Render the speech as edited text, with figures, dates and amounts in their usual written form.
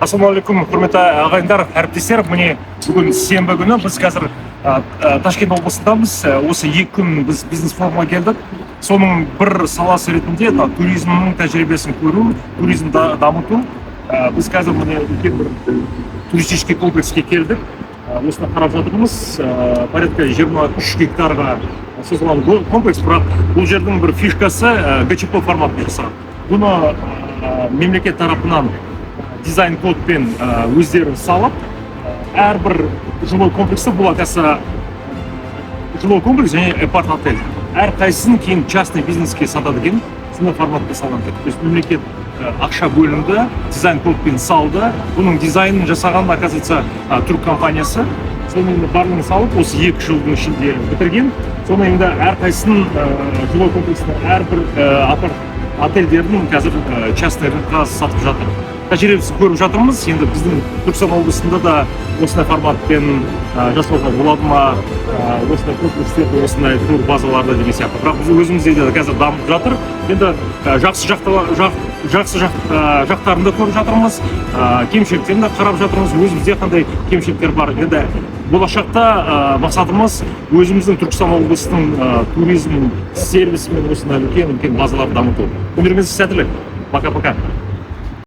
Ассалаумағалейкум, құрметті ағайындар, әріптестер. Міне бүгін сенбі күні біз қазір Ташкент облысындамыз. Осы 2 күн біз бизнес форумға келдік. Соның бір саласы ретінде туризмнің тәжірибесін көру, туризмді дамыту. Біз қазір міне үлкен бір туристический комплекске келдік. Осыны қарап жатырмыз. Порядка 23 гектарға созылған комплекс, бірақ бұл жердің бір фишкасы ГЧП форматында жасаған. Бұны мемлекет тарапынан дизайн кодпен өздері салып, әрбір жилой комплексі бұл акасы жилой комплекс және апарт-отель. Әрқайсысын кейін частный бизнеске сатады екен, сондай форматта салған. То есть мемлекет ақша бөлінді, дизайн кодпен салды. Бұның дизайнын жасаған, оказывается, түрік компаниясы. Соны енді барлығын салып, осы 2 жылдың ішінде бітірген. Соны енді әрқайсысын жилой комплекстің әрбір апарт-отельдердің қазір частный рынокқа сатып жатыр. Тәжірибесін көріп жатырмыз. Енді біздің Түркістан облысында да осындай форматпен жасауға болады ма, осындай комплекстерді, осындай тур базаларды деген сияқты. Бірақ біз өзімізде де қазір дамып жатыр. Енді жақсы жақтарын да көріп жатырмыз, кемшіліктерін де қарап жатырмыз. Өзімізде қандай кемшіліктер бар. Енді болашақта мақсатымыз өзіміздің Түркістан облысының туризм сервисі мен осындай үлкен базаларды дамыту. Өміріңіз сәттілік. Пока-пока.